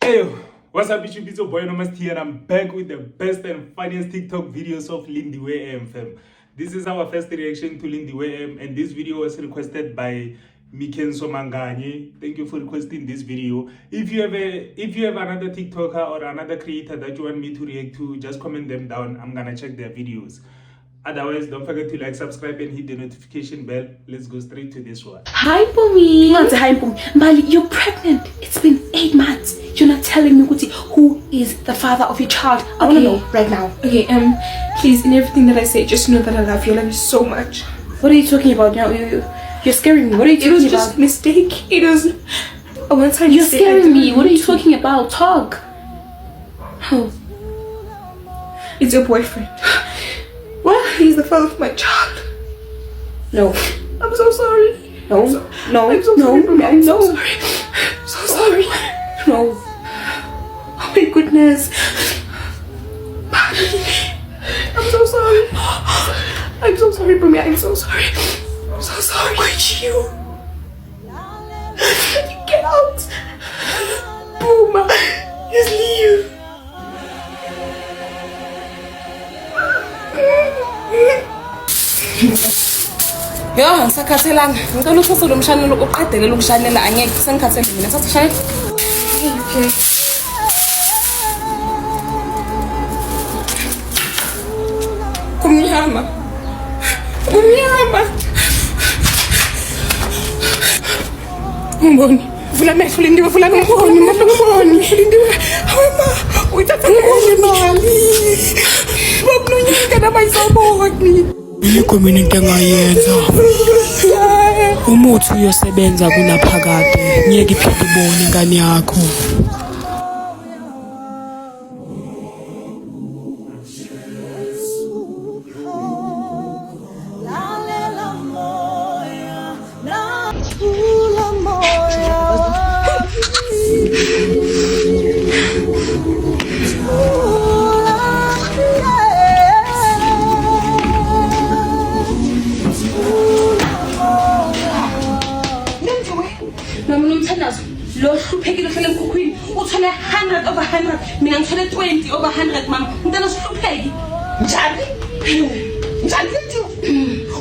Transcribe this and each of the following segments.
Hey, what's up YouTube? It's your boy Nomas here and I'm back with the best and funniest TikTok videos of Lindy AM fam. This is our first reaction to Lindy AM and this video was requested by Miken Somanganye. Thank you for requesting this video. If you have another TikToker or another creator that you want me to react to, just comment them down. I'm gonna check their videos. Otherwise, don't forget to like, subscribe and hit the notification bell. Let's go straight to this one. Hi, Bumi. Hi, Bumi. Mali, you're pregnant. It's been 8 months. You're not telling me who is the father of your child. I want to know right now. Okay, please, in everything that I say, just know that I love you. I love you so much. What are you talking about now? You're scaring me. What are you talking about? It was just a mistake. It was a one-time You're mistake. scaring me. What are you talking about? Talk. Oh. It's your boyfriend. Well, he's the father of my child. No. I'm so sorry. No. No. I'm so no. sorry. I'm so No. sorry. I'm so sorry. No. Oh my goodness. I'm so sorry. I'm so sorry, Bumi. I'm so sorry. I'm so sorry. Would you? Get out. Buma. Just leave. Yo, ngisakhathelanga. Ngicela uthathe lo mshanelo uqedele ukushanela angeke sengikhathele mina. Thatha shayela. Okay. Kumnyama. Kumnyama. Umboni. Vula amehlo Lindiwe, vula umboni, umboni. Lindiwe. Hamba. Uyithatha imali. Bakununyika nabayizoboni. Yikho mina into engayenza. Umuthi uyosebenza kunaphakade. Ngiyeke iphinde ibone ingane yakho. Lo hluphekile hlele emkhukhwini uthole 100 over 100 mina ngithole 20 over 100 mama ngicela sihlupheki njani lethu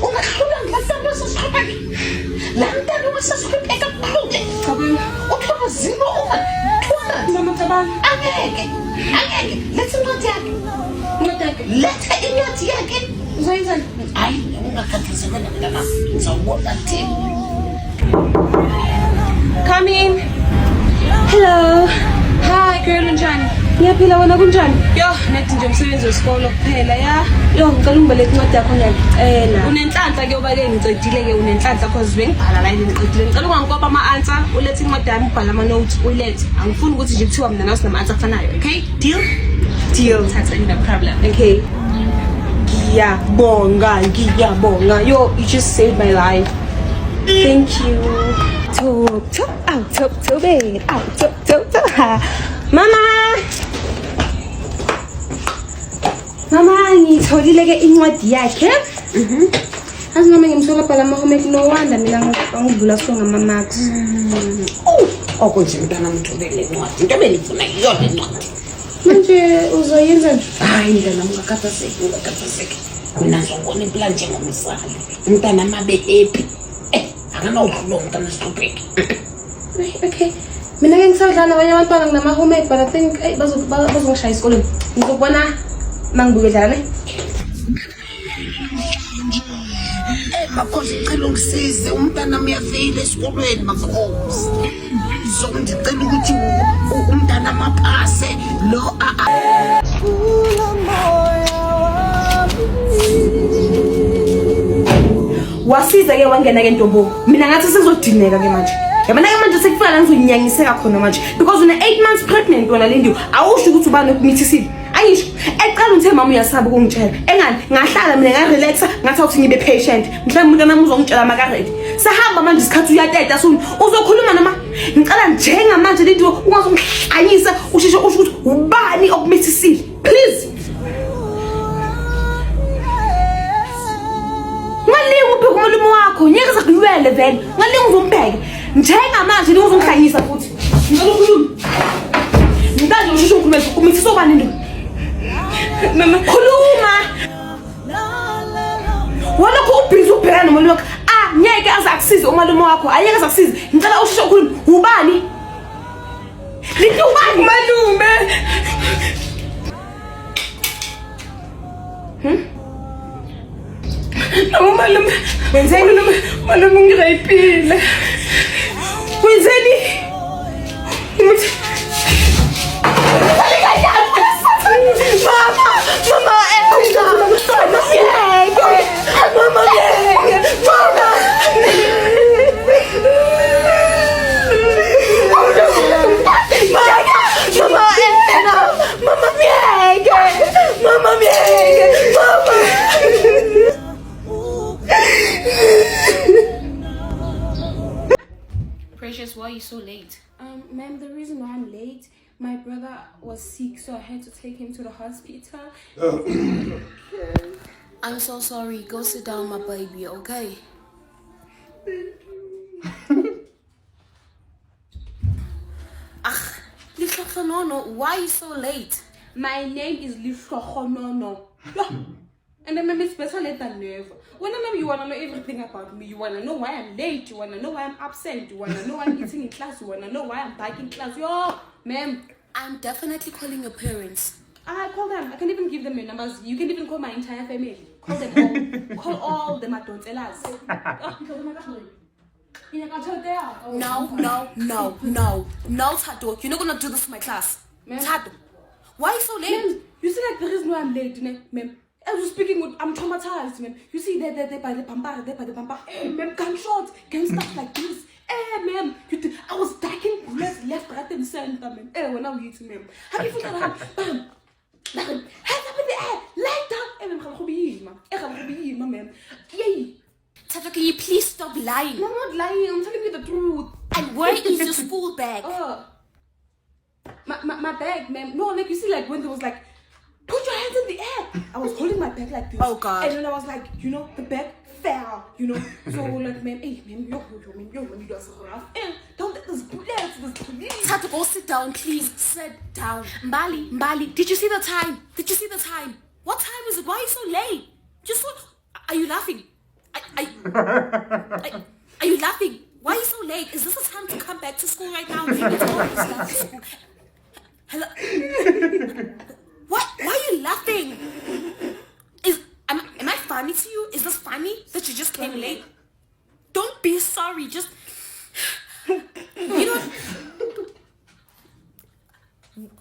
ungahlula ngilahlamba sihlupheki la ntana wasihlupheka kakhulu cabanga uthola zimo ungathwala mama cabanga angeke letha incwadi yakhe letha incwadi yakhe uzoyenzani hayi ungakhathazekela mntana ngizawubona thina. Come in. Hello. Hi girl njani? Ngiyaphila wena kunjani? Yo, nethi nje umsebenzi wesikolo kuphela ya. Yo ngicela ungibeleke incwadi yakho ngiyacela. Unenhlanhla ke obale ngicedile ke unenhlanhla cause bengibhala la ngicedile. Ngicela ungangikopa ama-answer, ulethe incwadi yami ubhala ama-notes uyilethe. Angifuni ukuthi nje kuthiwa mina nawe sinama-answer afanayo, okay? Deal? Deal. That's no problem. Okay. Ngiyabonga. Yo, you just saved my life. Thank you. Top, babe. Top. Mama, ngitholile ke incwadi yakhe. Azi mama ngimsola bhala ama-homework no wonder mina ngivula so ngama-marks. Okunje mntana mthobele incwadi into benifuna iyona incwadi Manje uzoyenza hayi mntana ungakhathazeki mina ngizobona impela njengomzali umntana mabe happy akanawudlula umntana sihlupheki. Okay. Mina ke ngisadlala nabanye abantwana nginama-homework but I think bazongishaya esikoleni. Ngizokubona mangibuke dlala ne? Makhosi ngicela ungisize umntana uyafeyila esikolweni makhosi. Ngicela ukuthi umntana maphase lo Wasiza ke wangena ke ntombo. Mina ngathi sizodineka ke manje. Yabona ke manje sekufika la ngizonyangiseka khona manje because una 8 months pregnant wena Lindiwe. Awusho ukuthi ubani ukumithisiwe. Ayisho. Eqala uthe mama uyasaba ukungitshela. Engani ngahlala mina ngarelaxa ngathi awuthi ngibe patient. Mhlawumbe umntana wami uzongitshela makaredi. Sahamba manje isikhathi uyateta sona. Uzokhuluma noma ngicela njengamanje Lindiwe ungazongihlanyisa ushishe usho ukuthi ubani okumithisiwe. Please. Ngalimu wakho nyeke sakulwele vele ngalinga uzombheke njengamanje ngizongihlanyisa futhi ngicela ukhuluma ukhuluma umithisa obani ndo Mama, khuluma walokho ubhizi ubhekana nomuntu wakho ngeke azakusize umalume wakho ayeke azakusize ngicela usheshe ukhuluma ubani lithi ubani malume. No, malume. wenzeni Malume ngirayipile. wenzeni Precious, why are you so late? Ma'am, the reason why I'm late, my brother was sick, so I had to take him to the hospital. I'm so sorry. Go sit down, my baby, okay? No, why are you so late? My name is Lishokhonono. And then maybe it's better late than never. Whenever you wanna know everything about me, you wanna know why I'm late, you wanna know why I'm absent, you wanna know why I'm eating in class, you wanna know why I'm back in class. Yo, ma'am, I'm definitely calling your parents. I call them. I can even give them your numbers. You can even call my entire family. Call them all. Call all them. Don't tell us. No, Tato. You're not gonna do this for my class. Ma'am. Tato, why are you so late? Ma'am, you see, like, the reason why I'm late, ma'am. I was speaking with, I'm traumatized, ma'am. You see, they're by the pampa, ma'am, gunshots, gang stuff like this. Ma'am, I was ducking left, right, and center, ma'am. When I was eating, ma'am. How do you feel that? Bam, hands up in the air, light down. Ma'am. Yay. Tato, can you please stop lying? I'm not lying. I'm telling you the truth. And where is your school bag? My bag, ma'am. No, like, you see, like, when there was like, put your hands in the air. I was holding my bag like this. Oh, God. And then I was like, the bag fell, So, like, ma'am, hey, ma'am, yo, you just rough. Don't let this police. Tato, go sit down, please. Sit down. Mbali, did you see the time? What time is it? Why are you so late? Are you laughing? Are you laughing? Why are you so late? Is this the time to come back to school right now? It's always back to school. Hello? What? Why are you laughing? Am I funny to you? Is this funny that you just came late? Don't be sorry. Just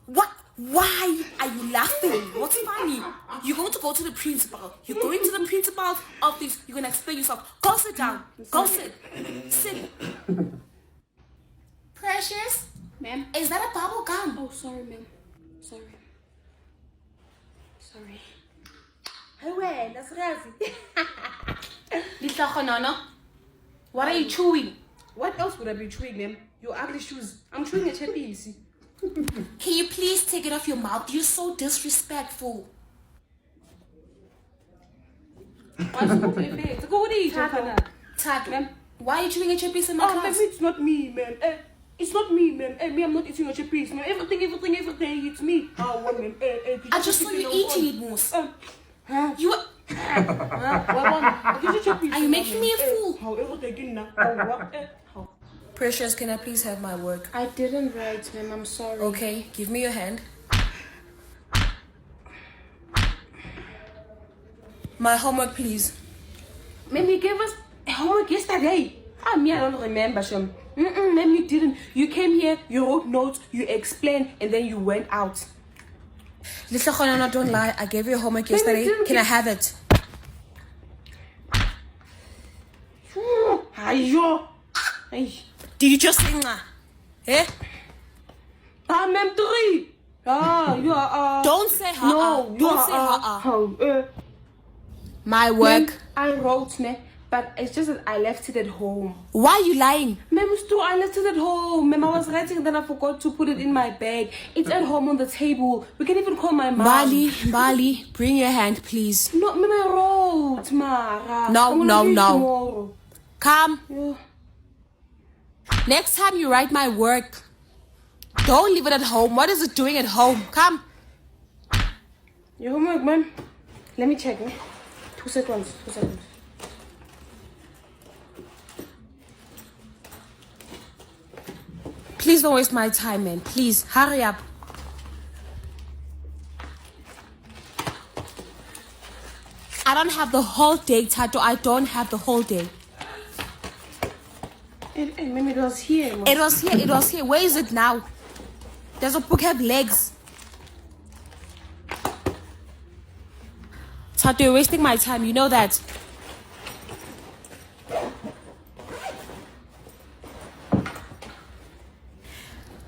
what? Why are you laughing? What's funny? You're going to go to the principal. You're going to the principal's office. You're going to explain yourself. Go sit down. Go sit. Sit. Precious? Ma'am? Is that a bubble gum? Oh, sorry, ma'am. Sorry. Hey, wait, that's crazy. Lisa, what are you chewing? What else would I be chewing, ma'am? Your ugly shoes. I'm chewing a chappy, you see. Can you please take it off your mouth? You're so disrespectful. Tato, why are you chewing a chippies in my class? Ma'am, it's not me, ma'am. It's not me, ma'am. Me, I'm not eating your chippies, ma'am. Everything, it's me. Ma'am. I just saw you eating it, Moose. You were... Are you making me a fool? Precious, can I please have my work? I didn't write, ma'am. I'm sorry. Okay, give me your hand. My homework, please. Ma'am, you gave us homework yesterday. I don't remember, Sham. Ma'am, you didn't. You came here, you wrote notes, you explained, and then you went out. Lisa Khonana, don't lie. I gave you homework yesterday. Can I have it? Did you just sing? Eh? Ma'am, 3. You are. Don't say ha. No, don't say ha. My work. I wrote, ma'am, but it's just that I left it at home. Why are you lying? Ma'am, I left it at home. Ma'am, I was writing and then I forgot to put it in my bag. It's at home on the table. We can even call my mom. Bali, bring your hand, please. No, ma'am, I wrote, Mara. No. Tomorrow. Come. Yeah. Next time you write my work, Don't leave it at home. What is it doing at home? Come. Your homework, man. Let me check. 2 seconds. 2 seconds. Please don't waste my time, man. Please, hurry up. I don't have the whole day, Tato. I don't have the whole day. And maybe it was here. Man. It was here. It was here. Where is it now? Does a book have legs? Tato, you're wasting my time. You know that.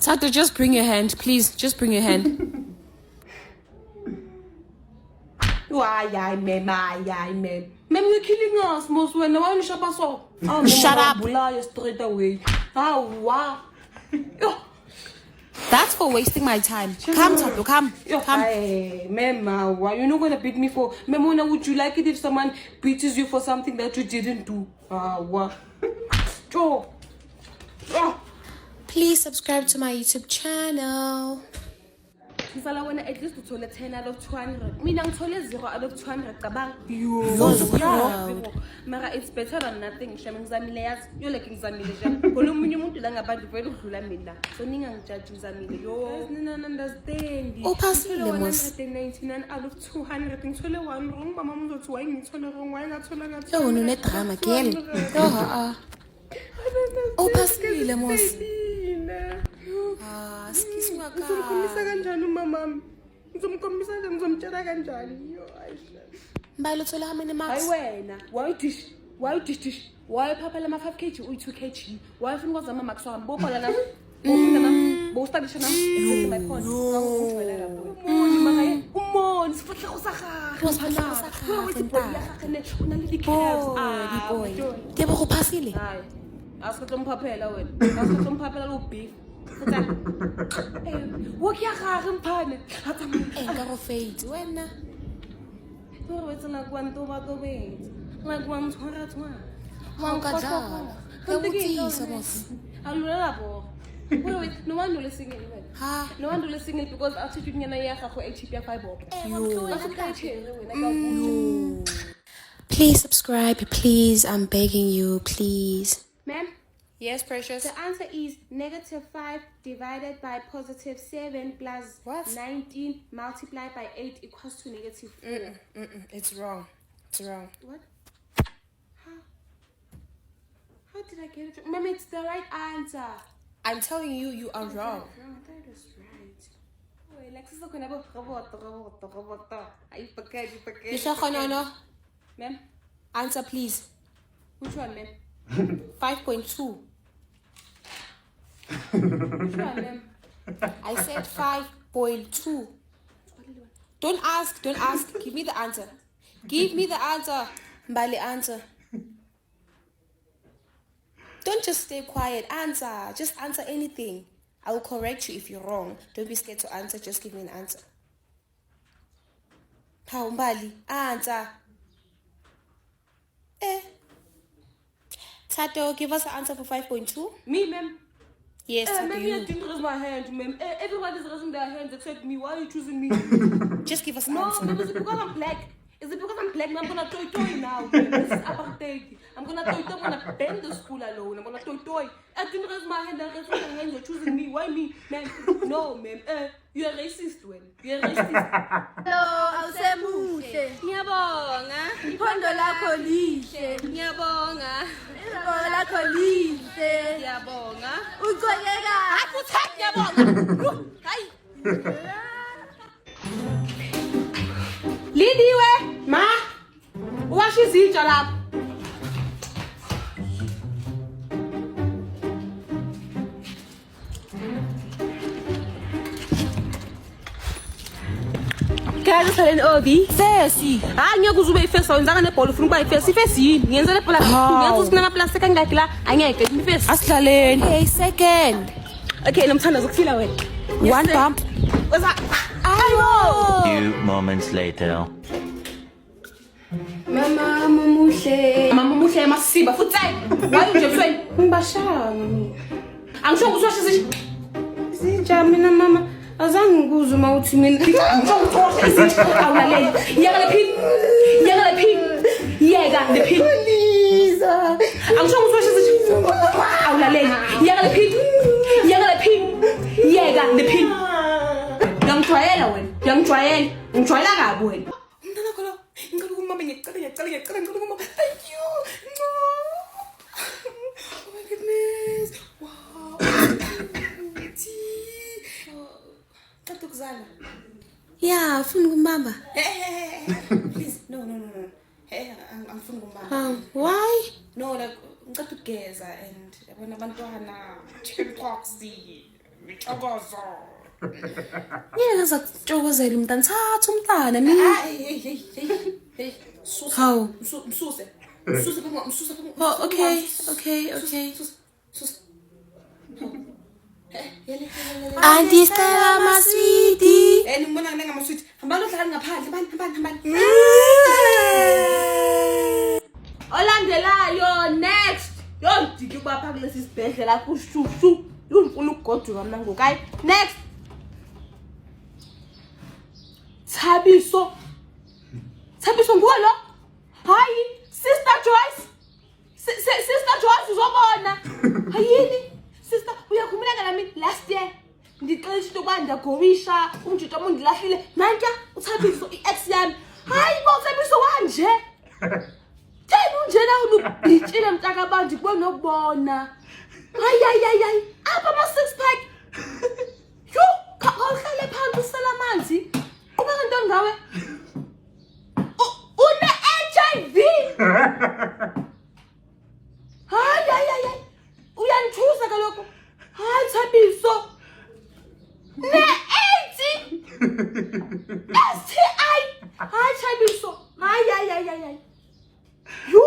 Tato, just bring your hand. Please, just bring your hand. Why, ma'am? Ma'am, you're killing us, most when no one shop us all. Oh, Shut up. Straight away. Oh, wow. That's for wasting my time. Come, Tato, come. Come. Hey, ma'am, why you're not gonna beat me for? Ma'am, would you like it if someone beats you for something that you didn't do? What? Oh. Please subscribe to my YouTube channel. If I want at least to 10 out of 200. Me nang 0 out of 200 kabang. Mara, it's better than nothing. Shaming Zamileas, you're like Zamile. Columbunium to Langabad very Hulamina. So Ningang judge Zamile. Yo, don't understand. Oh, pass me 199 out of 200 things. One wrong, Mamma was wine, it's all wrong. Why not so long? Oh, no, let drama again. Oh, pass me Lemos. Excuse me, Mbalo thola how many marks? Why dish? Why papa lama 5 kg or 2 kg? Why fun was ama marks on both na? Bo study na. My phone. Umon, sifutla usakha. Boy. Ke bo go phasile. Hayi. Asikumphaphela wena. Asikumphaphela lo beef. Walk ya gagwe mphane. Enga go fade wena. It's like one to back away. Like one to Wankadala. Kabutisa boss. Alulabo. Wait, no one will sing it. Ha. No one will sing it because attitude nyana ya gago e cheap ya 5 bob. Please subscribe, please. I'm begging you, please. Ma'am, Yes, precious. the answer is -5 divided by +7 plus What? 19 multiplied by 8 equals to -4. It's wrong. It's wrong. What? How did I get it? Ma'am, it's the right answer. I'm telling you, you are wrong. I thought it was right. Wait, like this is going to be robot. I forget. No. Ma'am, Answer, please. which one, ma'am? 5.2. Which one, ma'am? I said 5.2. Don't ask. Give me the answer. Mbali, answer. Don't just stay quiet. Answer. Just answer anything. I will correct you if you're wrong. Don't be scared to answer. Just give me an answer. Mbali, answer. Tato, give us an answer for 5.2. Me, ma'am. Yes, Tato, Maybe I you. didn't raise my hand, ma'am. Everybody's raising their hands except me. Why are you choosing me? Just give us an No, answer. ma'am, is it because I'm black? Is it because I'm black? I'm gonna toy now. This is apartheid. I'm gonna toy. I'm gonna bend the school alone. I'm gonna toy. I didn't raise my hand. I raised my hands. You're choosing me. Why me, ma'am? No, ma'am. You're racist, when you're racist. Hello, awusemuhle. Ngiyabonga. Iphondo lakho lihle. Ngiyabonga. Iphondo lakho lihle. Ngiyabonga. Ucokeka. Akuthathi ngiyabonga. Hayi. Lindiwe, ma. Washa izinja lapha. Kaze saleni Obi. Fesi. Hayi ngeke uze ube ifesi awenzanga nebhola ufuna ukuba ifesi. Ifesi yini? Ngiyenza le bhola. Ngiyenza usinama plastic angaki la. Angeke ifesi. Asidlaleni. Hey, second. Okay, nomthanda zokufila wena. One bump. What's Ayo. Few moments later. Mama muhle. Mama muhle masiba futhi hayi. Why nje mfweni? Ngibashanga. Angisho ukuthi washo Sijamina mama. Azange ngikuzwe uma uthi mina awulaleli. Yeka lephini. Yeka lephini. Yeka lephini. Please. Angisho ukuthi washize awulaleli. Yeka lephini. Yeka lephini. Yeka lephini. Ngiyangijwayela wena. Ngiyangijwayela. Ngijwayela kabi wena. Umntana khona ngicela ukumama ngicela ngicela ukumama. Thank you. Oh my goodness. Wow. Tatokuzala. Yeah, ufuna ukumbamba. Please, no. Angifuni ukumbamba. Why? No, like ngicela ukugeza and yabona abantwana TikToks ngicakaza. Yena zakutshokozela umntana thatha umntana mina. Hey. How? Msuse. Oh, okay. Sus. Auntie Stella, my sweetie. Nibona ngena ngamasweet. Hambani udlala ngaphandle. Olandelayo next. Yondiki ubapha kulesi sibhedlela kushushu. Yungifuna ukugoduka mina ngokayi. Next. Thabiso nguwe lo? Hayi, Sister Joyce. Sister Joyce uzobona. Hayini? Sister, uyakhuleka nami last year. Ngixolisa ukuthi ndagowisha, umjito wami ngilahlile. Manje uThabiso i-ex yami. Hayi bo Thabiso wanje. Tena unje la ubhitshile mntaka abantu kubona ukubona. Hayi. Apha ama 6 pack. Yo, khawuhlale phansi usela amanzi. Kuba kanti ngawe? Une HIV. Hayi. Uyanthusa kaloko. Hayi Thabiso. Ne-AIDS. STI. Hayi Thabiso. Hayi. Yo.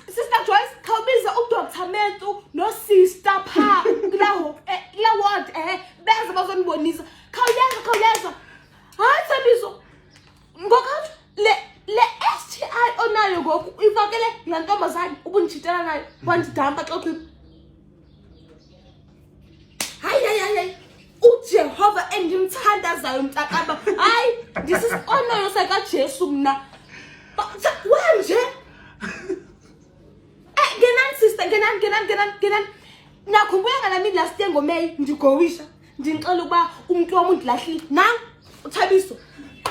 Sister Joyce, khawubiza uDr. Mentu no sister pha kula ward beze bazonibonisa. Khawuyenza. Hayi Thabiso. Ngokathi le STI onayo ngoku ifakele yantombazane ubunjitela nayo wandidamba xoxini. Hayi. uJehova engimthandazayo mntakaba. Hayi, this is honor saka Jesu mna. Wanje? Genan sister, genan. Nakhumbula nami last year ngoMay ndigowisha. Ndicela ukuba umuntu wami undilahlile. Nang uThabiso.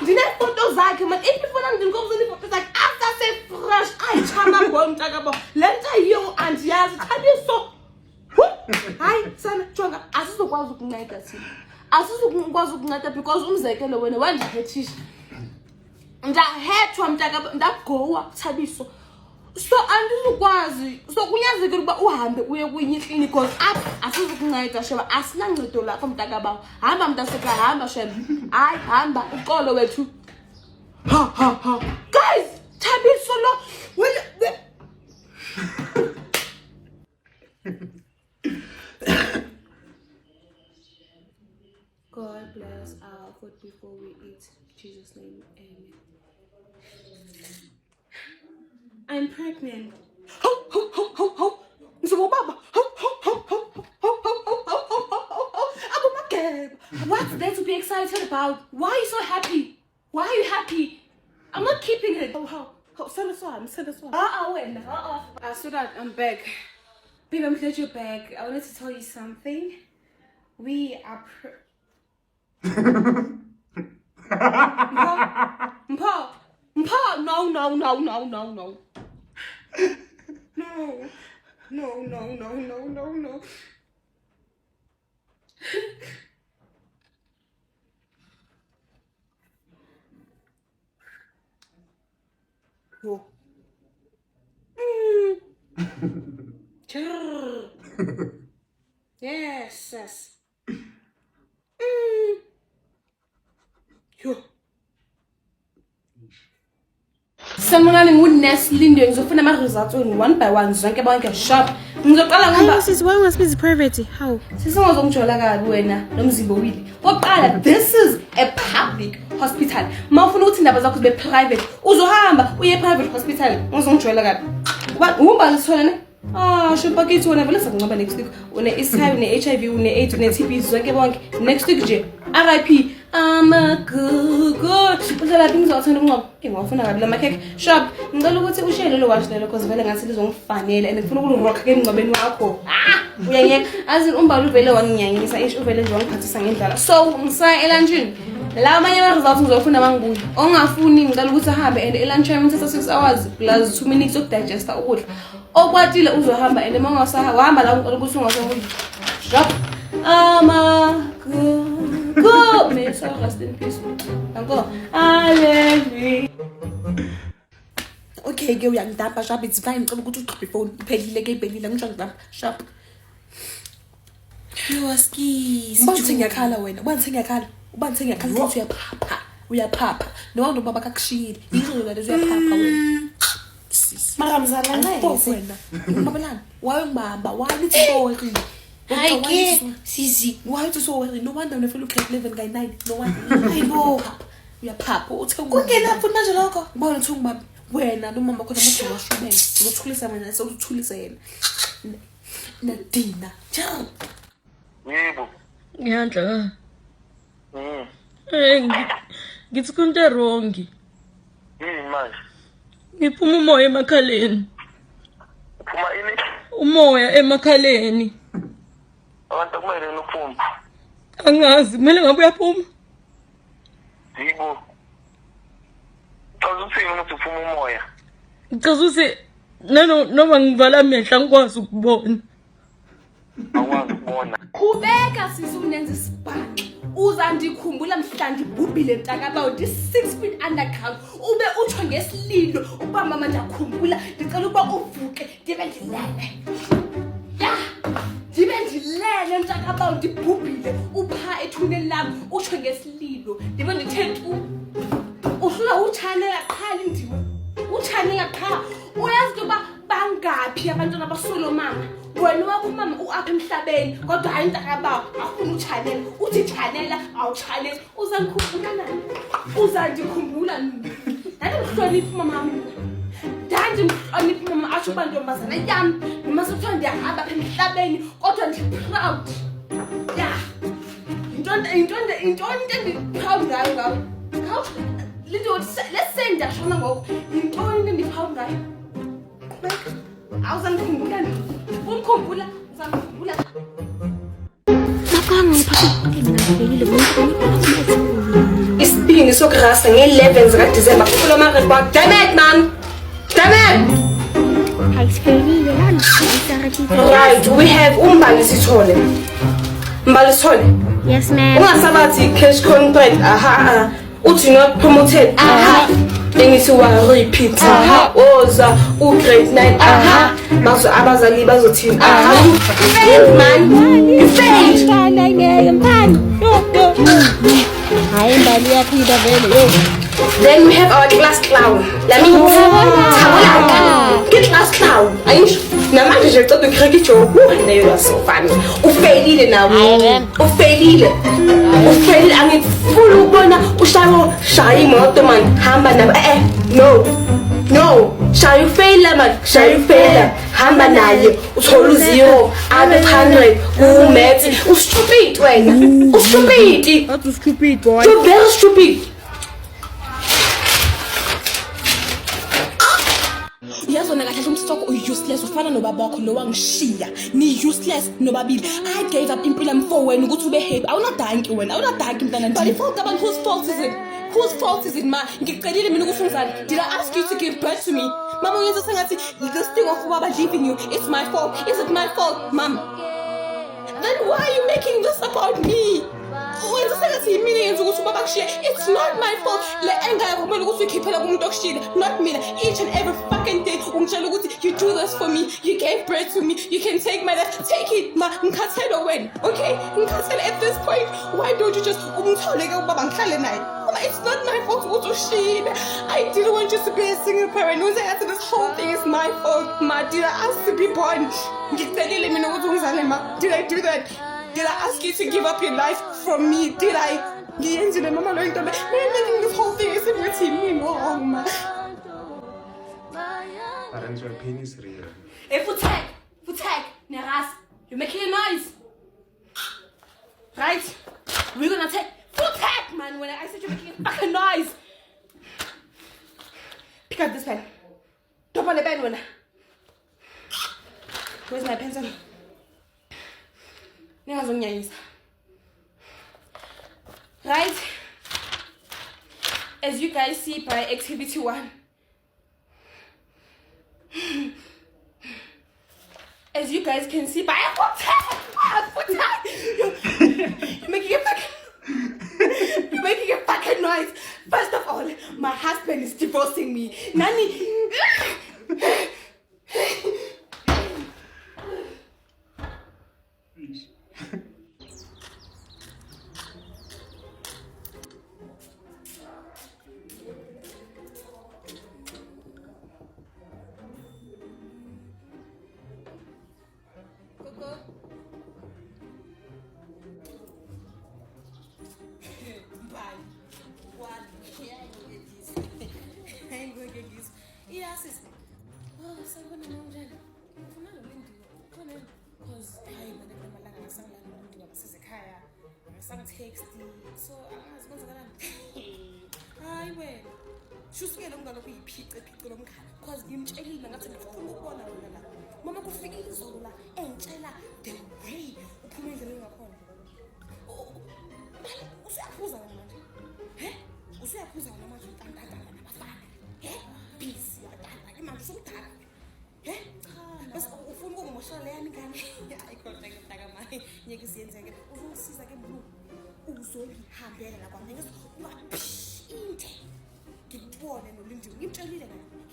Ndinefoto zakhe man ifuna ndinkomzini ifoto zakhe after say fresh ayichama ngomntakaba. Lenta yiyo andiyazi Thabiso. Hayi sana jonga asizokwazi ukunceda thina. Asizokwazi ukunceda because umzekelo wena wandiphethisha. Ndahethwa mntakaba ndagowa Thabiso. So andizokwazi so kunyazekile ukuba uhambe uye kwenye clinic because apha asizokunceda sheba asinancedo lapha mntakaba. Hamba mntaseka hamba sheba. Hayi hamba uxolo wethu. Ha. Guys, Thabiso lo God bless our food before we eat. In Jesus' name, amen. I'm pregnant. Ho. What's there to be excited about? Why are you so happy? Why are you happy? I'm not keeping it. Say this one. So that I'm back. Babe, I'm glad you're back. I wanted to tell you something. We are Mpo, no. Whoa. Yes. Yo. Sanibonani nguNeslinde ngizofuna ama results one by one zonke bonke shop. Ngizoqala ngomba Sis, why must be private? How? Sisongozongijola kabi wena nomzimba owili. Oqala, this is a public hospital. Mawufuna ukuthi indaba zakho zibe private. Uzohamba uye private hospital. Ngizongijola kabi. Uhamba lithola ne? Shopakithi wona vele sakungaba next week. Une STI, une HIV, une AIDS, une TB zonke bonke. Next week nje. RIP. Good. Uzela things awuthanda ukunqoba. Ngiyafuna kabi la makhekhe. Shop. Ngicela ukuthi ushare lelo watch lelo cause vele ngathi lizongifanele and ngifuna ukurock ke engcwabeni wakho. Uyangiyeka. Azi umbali uvele wanginyanyisa ish uvele nje wangiphathisa ngendlala. So ngisaya elunchini. La amanye ama-results ngizofuna bangibuye. Ongafuni ngicela ukuthi ahambe and elunch time uthatha 6 hours plus 2 minutes yokudigesta ukudla. Okwatile uzohamba and uma ungasahamba la ngicela ukuthi ungasabuyi. Shop. Go. May so rest in peace. Uncle. Hallelujah. Okay, ke uyangidampa shop, it's fine. Ngicela ukuthi uqhubhe phone. Iphelile ke iphelile ngisho ngidampa shop. Yoskis. Bathi ngiyakhala wena. Bathi ngiyakhala. Ubanthi ngiyakhala ukuthi uyaphapha. Noma baba kakushiyile. Yizolo la uyaphapha wena. Mara mzala ngeke wena. Babelana. Why ngibamba? Why nithi so worry? Hayi ke sisi. Why you so worry? No wonder ufela ugrade 11 guy 9. No wonder. Hayibo. Uyaphapha uthe kungena futhi manje lokho. Bona uthi ngibamba. Wena nomama khona manje washubela. Uzothulisa mina sekuthulisa yena. Nadina. Ciao. Yebo. Ngiyandla. Ngithi kunto wrong. Yini manje? Ngiphuma umoya emakhaleni. Uphuma ini? Umoya emakhaleni. Abantu kumele uphume. Angazi, kumele ngabe uyaphuma. Yebo. Awuzuthini ukuthi uphuma umoya? Ngicela ukuthi noma ngivala amehla ngikwazi ukubona. Awukwazi ukubona. Qhubeka sisi unenza isibhaxi. Uza ndikhumbula mhlanje ubhubhile mntaka about 6 feet underground. Ube utsho ngesililo uba mama ndakhumbula ndicela ukuba uvuke ndibe ndilele. Ya. Ndibe ndilele mntaka about ubhubhile upha ethuneni lami utsho ngesililo. Ndibe ndithe tu. Ufuna utshane yaqhala indima. Utshane yaqhala. Uyazi ukuba bangaphi abantwana baSolomama. Wena wakho mama uapha emhlabeni kodwa hayi intaka bawo afuna utshanela uthi tshanela awutshanela uza ngikhumbula nani uza ndikhumbula nini nani mhloniphi mama wami ndandi mhloniphi mama asho bantombazana yami noma sekuthiwa ndiyahamba apha emhlabeni kodwa ndi-proud ya into ndi-proud ngayo ngawo let's say ndiyashona ngoku yintoni into ndi-proud ngayo qhubeka awuzangikhumbula nini umkhumbula uzangikhumbula isibini sokurasa nge-11 zikaDisemba kuphula amarecord. Damn it man, damn it. Right, we have umbali Sithole. Mbali Sithole. Yes ma'am. Ungasabathi cash contract uthi not promoted engithi wa repeat oza grade 9 bazo abazali bazothini fail man you failed Hayi imbali yaphila vele yo. then we have our class clown get class clown ayisho namanje nje cela ukhrekhe ijoke nayo so funny ufailile nawe ufailile angifuni ukubona ushaya imoto man hamba nawe no shall you fail man shall you fail hamba naye uthola 0 abe 100 math stupid wena stupid What is stupid boy? you're very stupid. Yazona kahle umsoko useless ufana nobabakho lo wangishiya ni useless nobabili. I gave up impilo yami for wena ukuthi ube happy. Awunadanki wena awunadanki mntana nje. But fault abantu whose fault is it ma? Ngikucelile mina ukuthi ungizali. Did I ask you to give birth to me? Mama uyenza sengathi this thing of baba leaving you it's my fault. Is it my fault mom? Then why are you making this about me? Wenza sengathi yimina yenza ukuthi ubaba kushiye. It's not my fault. Le anger yakho kumele ukuthi ukhiphela kumuntu okushiyile not mina. Each and every fucking day ungitshela ukuthi you do this for me. You gave birth to me. You can take my life. Take it ma. Ngikhathele wena. Okay? Ngikhathele at this point. Why don't you just umtholeke ubaba ngihlale naye? Mama, it's not my fault ukuthi ushiyile. I didn't want you to be a single parent. Wenza ngathi this whole thing is my fault. Ma, did I ask to be born? Ngikucelile mina ukuthi ungizale ma. Did I do that? Did I ask you to give up your life from me? Did I? Ngiyenzile mama lo into le. Making this whole thing is with me wrong ma. Arrange your penis real. If we tag, Neras, you're making a noise. Right? We're gonna take full tag, man. When I said you're making a fucking noise. Pick up this pen. Drop on the pen, winner. Where's my pencil? Right? As you guys see by activity 1. As you guys can see by you're making a fucking noise. First of all, my husband is divorcing me. Nani. So hayi wena shusukela umntwana kuyiphice lo mkhana cause ngimtshelile ngathi ngifuna ukubona wena la mama kufikile izolo la engitshela the way uphuma endleleni ngakhona usuyaphuza manje usuyaphuza manje untantanga nabafana busy yadala imali usudala bese ufuna ukungimoshela le yami ngane hayi kodwa ngitaka manje ngeke siyenzeke uzongisiza ke mbu uzongihambela la kwami ungaphinte ngibone noLindiwe ngimtshelile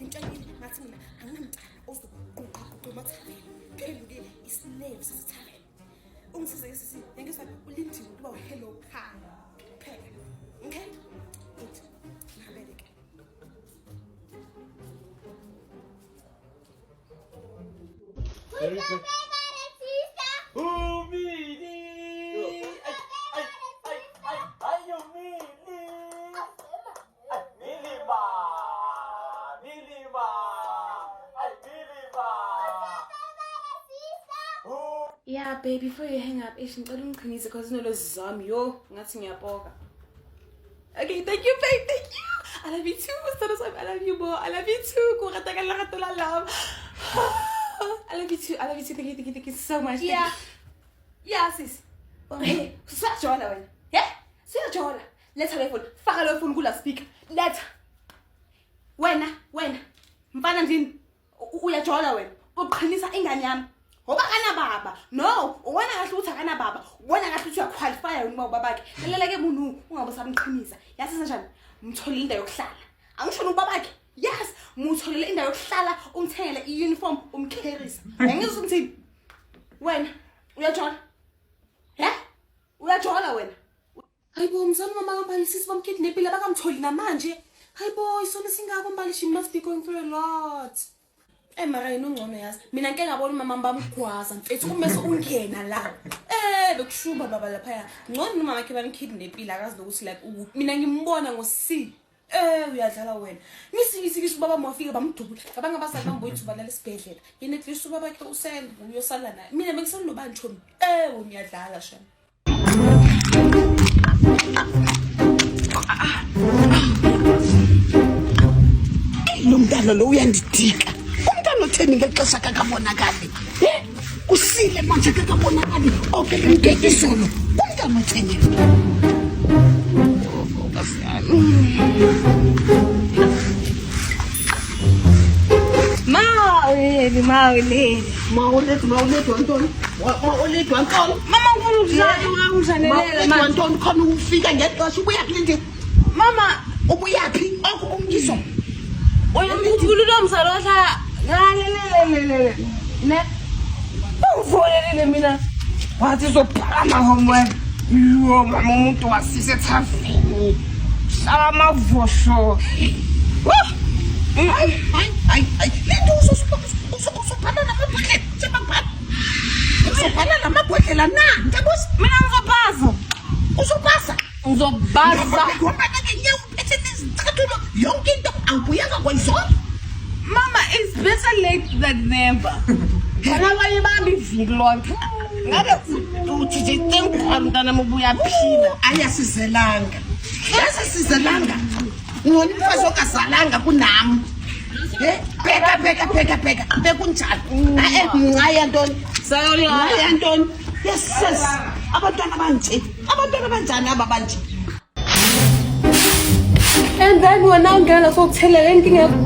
ngathi mina anginamntana ozoquqa emathaveni phendukile islave sesithaveni ungisize ke sisi ngeke uLindiwe kuba uhello khaya phela okay good ngihambele ke Yeah, baby, before you hang up, ngicela ungiqinise because inolwazi zami yo ngathi ngiyapoka. Okay, thank you, babe. Thank you. I love you too. I love you more. I love you too. Love. I love you too. Thank you so much. Yeah. Yeah, sis. Hey, siyajola wena. Yeah? Siyajola. Letha le phone. Faka le phone kula speaker. Letha. Wena. Mfana ndini. Uyajola wena. Uqinisa ingane yami. Ngoba kana baba. No, uwona kahle ukuthi akana baba. Ubona kahle ukuthi uyaqualify uma ubabakhe. Leleleke muntu ungabosa mqhinisa. Yasisa njani? Mtholile indawo yokuhlala. Angisho ubabakhe. Yes, mutholile indawo yokuhlala, umthengele iuniform, umkherisa. Ngizwe ukuthi wena uyajola. Uyajola wena. Hayibo mzali mama kaMbalisisi bamkidnapile bakamtholi namanje. Hayibo isona singako Mbalishi must be going through a lot. Mara inongcono yazi. Mina ngeke ngabona mama bamgwaza mfethu kumese ungena la. Bekushuba baba lapha. Ngcono noma makhe bamkidnapile akazi lokuthi like mina ngimbona ngo-C. Uyadlala wena. Ngisikisi ubaba mawafika bamdubula. Abanye abasali bamboyithu balala esibhedlela. Yena ethi ubaba wakhe usele uyosala naye. Mina bengisele nobani Thomi. Ngiyadlala shana. Lo mntana lo uyandidika. Umntana otheni ngexesha kakabonakali. Usile manje kakabonakali. Okay, ngeke solo. Umntana otheni. Mawuledwa ntoni? Mama ufuna ukuzala ungizalelela manje. Ntoni khona ufika ngexesha ubuya kulindi. Mama, ubuyaphi? Okungizo. Uyamkhulula umzalo ohlala ngalelelelele. Ne? Ungifonelile mina. Wathi uzophakama homework. Yo, mama umuntu wasise ethaveni. Hlala amavosho. Hayi. Lento usophala namabhodlela. Sebaphala. Usophala namabhodlela na. Ngiyabuza. Mina ngizophaza. Uzopasa. Ngizobaza. Ngoba ke ngiya uphethe nezicathulo yonke into awubuyanga kwayizona. Mama, it's better late than never. Ngabanye bami iviki lonke. Ngabe uthi nje tenkhona mntana mobuya phila. Ayasizelanga. Ayasizelanga. Ngoni mfazi okazalanga kunami. Bheka. Bekunjani? Ngaya ntoni? Ngaya ntoni? Yes. Abantwana banjani ababanje? And then wena ungena sokuthelela inkinga yakho.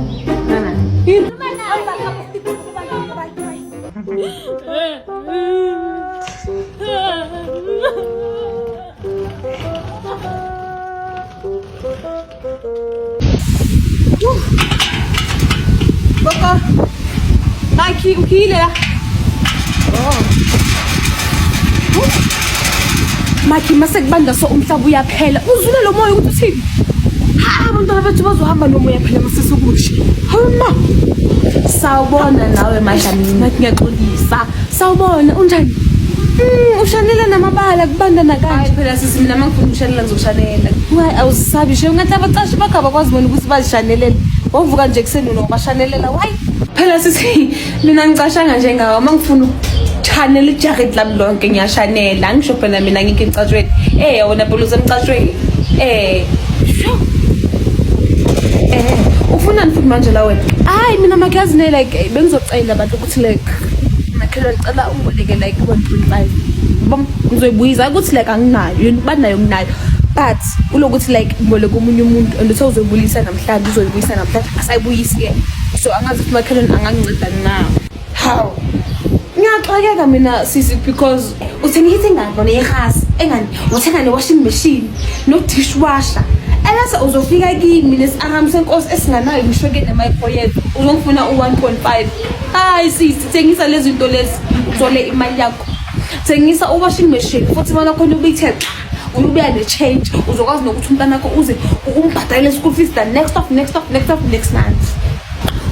Baka. Naki ukile la. Maki masekubanda so umhlaba uyaphela. Uzule lo moya ukuthi uthini? Abantwana bethu bazohamba nomoya phela masesekushi. Hama. Sawubona nawe madlamini. Maki ngiyaxolisa. Sawubona unjani? Ushanela namabala kubanda nakanje. Phela sisi mina mangifuna ukushanela ngizoshanela. Why awusabi she ungathi abacashi bakaba kwazi bona ukuthi bazishanelele. Wavuka nje kuseni nobashanelela. Why? Phela sisi mina ngicashanga njengawe mangifuna channel ijacket lami lonke ngiyashanela. Ngisho phela mina ngike emcashweni. Wona boluza emcashweni. Ufuna nini futhi manje la wena? Hayi mina makiyazi ne like bengizocela abantu ukuthi like makhelwane ngicela ungiboleke like 1.5. Bam ngizoyibuyiza ukuthi like anginayo banayo nginayo. But ulokuthi like ngiboleke umunye umuntu and uzoyibuyisa namhlanje uzoyibuyisa namhlanje asayibuyisi ke. So angazi ukuthi makhelwane anganginceda na. How? Ngiyaxakeka mina sisi because uthengithe ngani nehasi engani uthenga ne washing machine no dishwasher. Elasa uzofika kimi nesiarham senkosi esinganayo ngishweke nemicrowave uzongifuna u1.5. Hayi sisi thengisa lezi zinto lezi uthole imali yakho. Thengisa washing machine futhi imali yakho ubuyithe ubuya ne change uzokwazi nokuthi umntana wakho uze umbhadalele school fees the next month.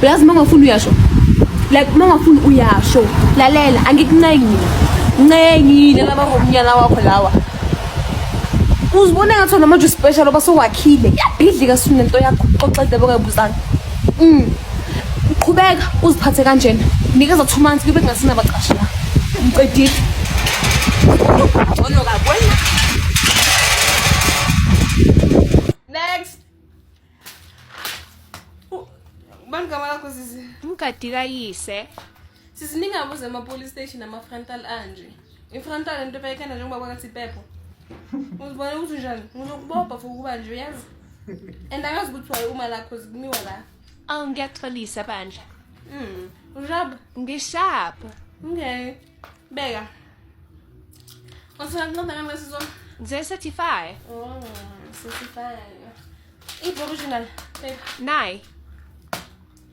Uyazi mangafuna uyasho like mangafuna uyasho lalela angikuncengile laba ngomnyana wakho lawa. Uzibona ngathi wena manje special oba sowakhile yabhidlika sifuna into yakho oxede bongayibuzana. Uqhubeka uziphathe kanjena nikeza 2 months kube kungasina baqashi la ngicedile ono kabona. Next bangama lakho sisi Mkadika yise. sisi ningabuze ama police station ama frontal anje ifrontal into bayikana njengoba kwakathi Pepo. Uzibona ukuthi njani ngizokubopha for ukuba nje uyazi and angazi ukuthi waye uma lakho zikumiwa la Ngiyaqolisa banje. Ujab Ngishapha. okay beka wasana noma ngama sizon Z35. 65 original beka Nai.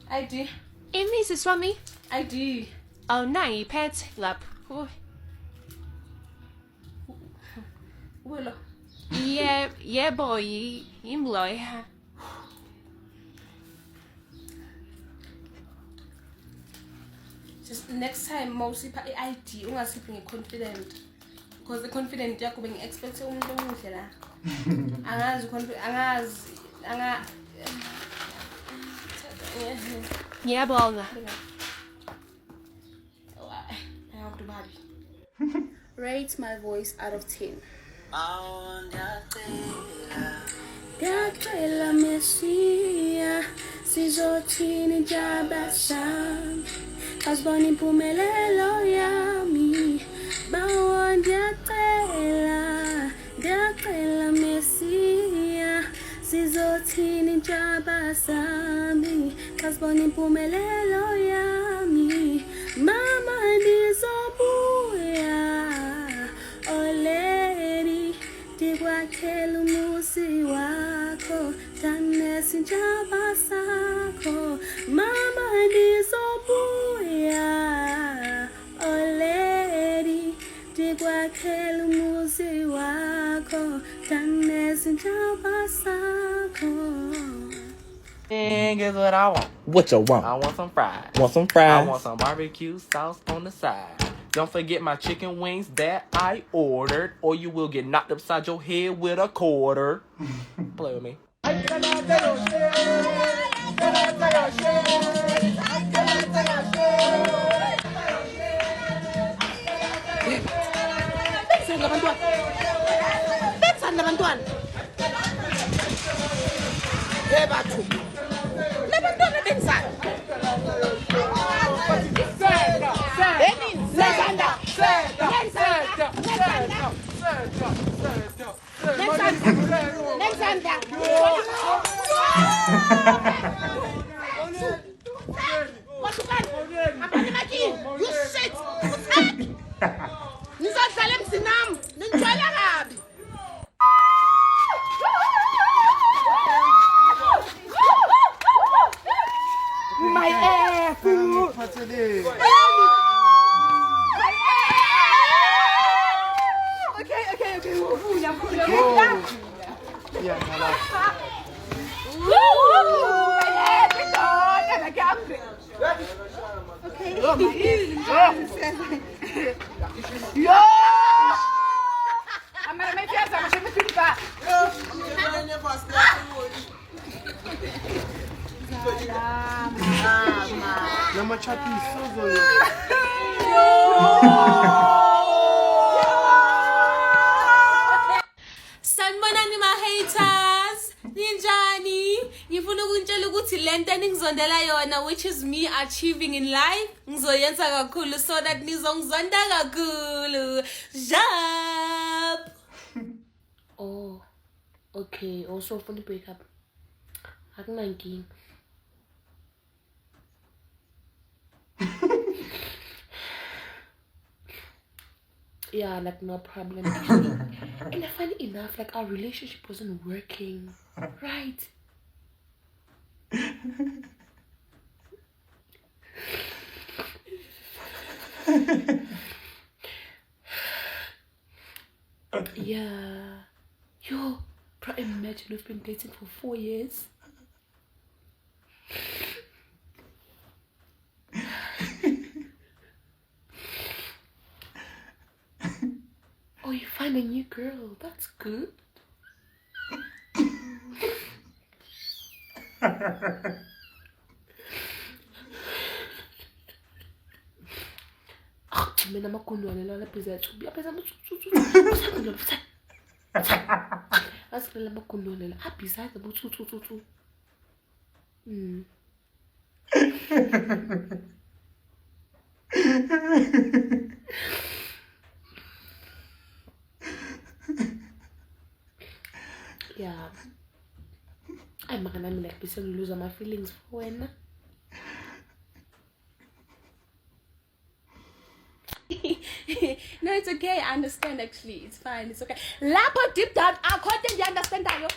ID Imisi swami. ID Nai pet lap. Welo Yeah boy. Imloy. just next time mawusipha iID ungasiphi ngeconfident because the confident yakho bengi-expect umuntu omuhle la. Angazi Ngiyabonga. Rate my voice out of 10. Ngiyacela Mesiya sizothini jabasa asibona impumelelo yami bawo ngiyacela Mesiya sizothini jabasa asibona impumelelo yami mama ndizobuya oledi tikwakhela umusi wakho tanesinjaba sakho mama ndizobuya oledi tikwakhela umusi wakho tanesinjaba sakho. Guess what I want? What you want? I want some fries. Want some fries? I want some barbecue sauce on the side. Don't forget my chicken wings that I ordered, or you will get knocked upside your head with a quarter. Play with me. Benzani labantwana? Hey bathu. Labantwana benzani? You shit! Nizodlala emzinami, ningijwayela kabi. My ass. Sanibonani ma haters. Ninjani? Ngifuna ukutshela ukuthi lento eningizondela yona, which is me achieving in life, ngizoyenza kakhulu so that nizongizonda kakhulu. Jab. Oh, okay. Also for the breakup. Akunankinga. Yeah, like no problem. And funny enough, like our relationship wasn't working, right? Yeah. Yo, bro, imagine we've been dating for 4 years. Oh, you find a new girl. That's good. Mina makundwalela lapha izathubi apha zamuthu asilela makundwalela abhizaza buthu yeah, I'm gonna like be lose my feelings for when. No, it's okay. I understand actually. It's fine. It's okay. Lapo deep down, I can't understand that.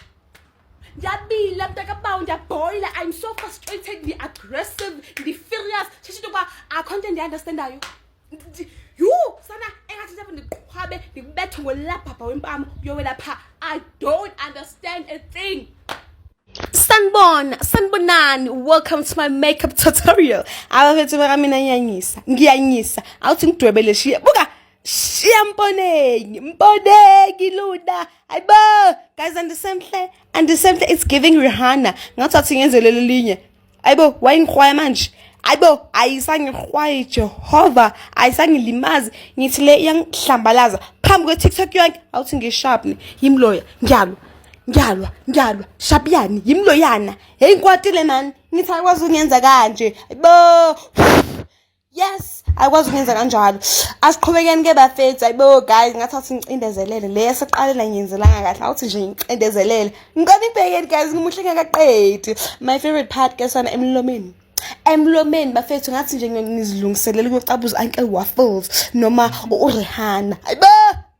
I'm so frustrated, the aggressive, the furious. I can't understand that. You, Sana, I don't understand a thing. Sanbonan, welcome to my makeup tutorial. I will to mina ngiyanyisa. Awuthi ngidwebele shiya. Buka Shampone, Mbodegi Luda. Aibo, guys, and the same thing, it's giving Rihanna. Ngathi ngenzele lelinye. Aibo, why ngikhwaya manje? Aibo, ayisangikhwaye Jehova, ayisangilimazi. Ngithi le yangihlambalaza. Phambi kwe TikTok yonke, awuthi ngisharp ni. Yimloya, ngiyalwa, shabiyani, yimloyana. Hey ngikwatile man, ngithi akwazi ungenza kanje. Aibo. Yes, akwazi ungenza kanjalo. Asiqhubekeni ke bafethu. Ayibo guys, ngathathi ngicindezelele le yasiqalela ngiyenzelanga kahle. Awuthi nje ngicindezelele. Ngikona ibhekeni guys, ngimuhle ngakaqedi. My favorite part ke sana emlomeni bafethu ngathi nje ngizilungiselele ukucabuza Uncle Waffles noma uRihanna. Ayibo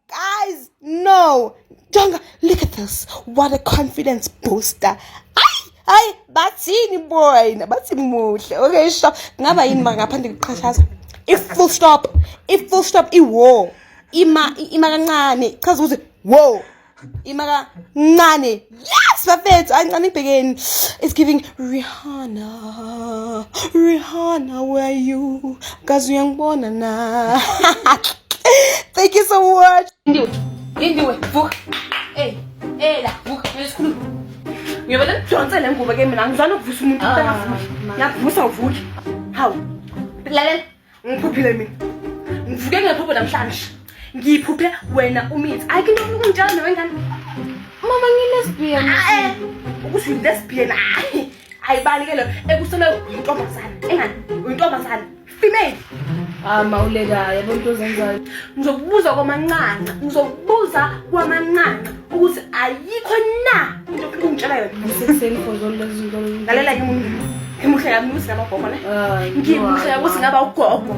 guys, no. Jonga, look at this. What a confidence booster. Ay, bathini boy, bathini muhle. Okay, stop. Ngaba yini ngaphandle kuqhashaza. If full stop, iwo. Ima kancane. Chaza ukuthi wo. Ima kancane. Yes, bafethu, ancane ibhekeni. It's giving Rihanna, where you? Kazi uyangibona na. Thank you so much. Indiwe, vuka. La, vuka. Ngesikhulu. Ngiyobela ngidonsele nguba ke mina ngizana ukuvusa umuntu ngiyavuma. Ngiyavusa uvuki. Hawu. Lalela, ngiphuphile mina. Ngivuke ngephupho namhlanje. Ngiyiphuphe wena umithi. Ayike into ukungitshela nawe ngani? Mama ngi-lesbian. Ukuthi lesbian ayibali ke lo ekusele intombazana. Engani? Uyintombazana. Female. Mawuleka yabo into zenzayo. Ngizokubuza kwamanqanqa ukuthi ayikho na into ukungitshela yona. Ngisekuseni for zolo lezi zinto. Lalela ke umuntu. Ngimuhle kabi ukuthi ngababhoko ne. Ngimuhle ukuthi ngaba ugogo.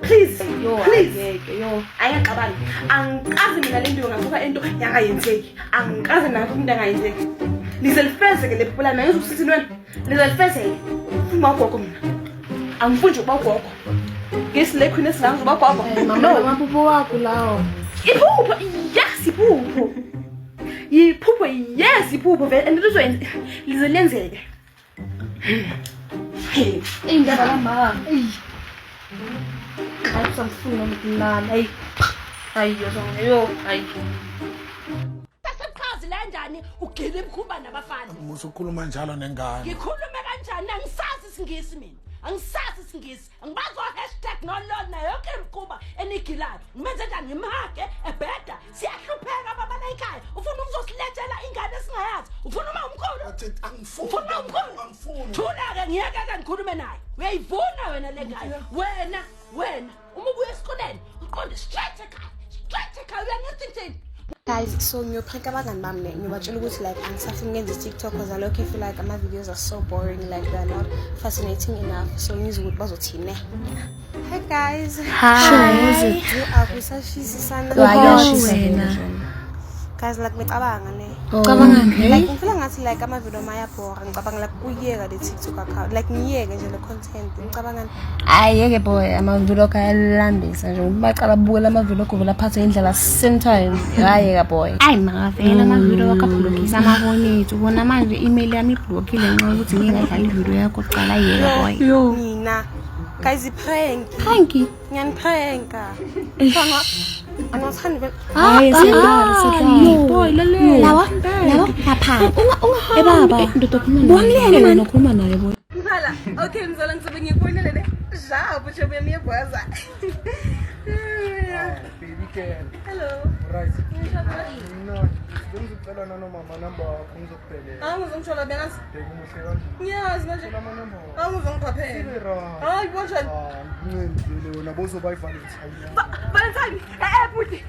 Please. Please. Yo. Ayaqabani. Angikazi mina lento ngavuka into yangayenzeki. Angikazi nazo into yangayenzeki. Lizelifeze ke lephula mina ngizokusithi wena. Lizelifeze. Umagogo mina. Angifuni ukuba ugogo. Ngesilekho nesingazo bagogo. No, maphupho wakho lawo. Iphupho, yes iphupho. Iphupho, yes iphupho vele and lizolenzeke. Indaba lama. Hayi samfuna ukulala. Hayi yo. Saseqhazi la njani ugcina imkhuba nabafana. Usukhuluma njalo nengane. Ngikhulume kanjani angisazi isingisi mina. Angisazi isingisi. Angibazo hashtag no lord na yonke imkhuba enigilayo. Ngimenze njani ngimhage ebheda siyahlupheka baba la ekhaya. Ufuna ukuzosilethela ingane esingayazi. Ufuna uma umkhulu. Ufuna umkhulu. Thula ke ngiyeke ke ngikhulume naye. Uyayivuna wena le ngane. Wena uma ubuya esikoleni uqonde straight ekhaya uyangithi Guys, so ngiyopranka abangani bami ne ngiyobatshela ukuthi like angisafuni ngenza TikTok because I look feel like my videos are so boring, like they're not fascinating enough. So ngizwe ukuthi bazothini. Hi guys. Hi. Akusashisi sana. Guys, like ngicabanga ne. Cabanga nge? Like ngifela ngathi like ama video maya bore. Ngicabanga like kuyeka le TikTok account. Like ngiyeke nje le content. Ngicabanga Ayeke boy, ama-video kayalambisa nje. Baqala bukela ama-video kuvela phatha indlela same time. Ayeka boy. Ayi makavela ama-video wakablokisa amaboni ethu. Ubona manje email yami iblokile ngenxa yokuthi ngingadlali video yakho qala yeka boy. yo mina. Guys, prank. Ngiyanipranka. Fanga. Anothandi vele. No boy, lawa lapha. Ebaba. Wangilele manje ukhuluma naye boy. Mzala, okay mzala ngizobe ngikufonele ne. Jabu chobe yamiyebwaza. Baby girl. Hello. Right. No, ngizocela nomama number wakho ngizokuphelela. Angizongithola bengazi. Bekuhle kanjani? Ngiyazi manje. Ama number. Angizongiphaphela. Hayi bonjani? Ngenzile wona bozo bayivalentine. Valentine. Buti.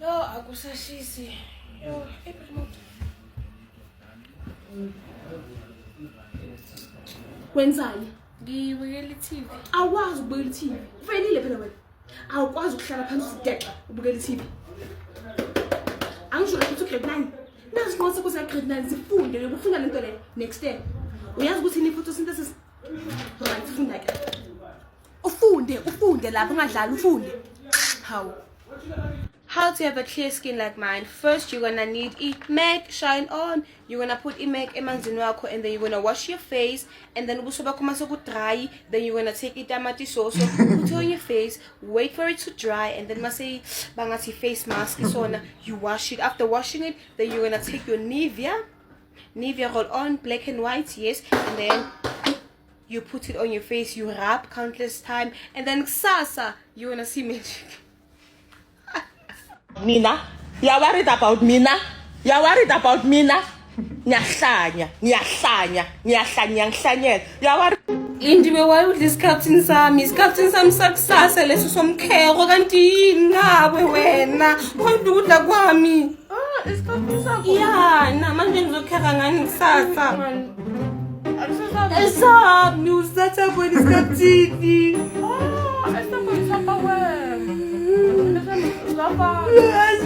Yo, akusashisi. Yo, remote. Wenzani? Ngibukela iTV. Awazi ukubukela iTV. Kufanele phela wena. Awukwazi ukuhlala phansi udeqa ubukela iTV. Angisho ukuthi grade 9. Nazi ngoba sekuza grade 9 sifunde lokufunda lento le next year. Uyazi ukuthi ni photosynthesis? Right, funda ke. Ufunde lapho ungadlali ufunde. How to have a clear skin like mine? First, you're gonna need MAC Shine On. You're gonna put MAC emanzini wakho, and then you're gonna wash your face, and then ubuso bakho mase dry. Then you're gonna take itamati sauce, put it on your face, wait for it to dry, and then mase bangati face mask. So you wash it. After washing it, then you're gonna take your Nivea roll on, black and white, yes, and then you put it on your face. You rub countless time, and then sasa you're gonna see magic. Mina, you're worried about Mina? You're worried about Mina? Nyahlanya. You're worried. Indiwe why would this Captain Sam success leso somkhero kanti ngawe wena kodwa udla kwami Isikhathi sakho. ya na manje ngizokhera ngani kusasa Akusasa. esami usatha boni skathini Esakho wena. Uzaba. yes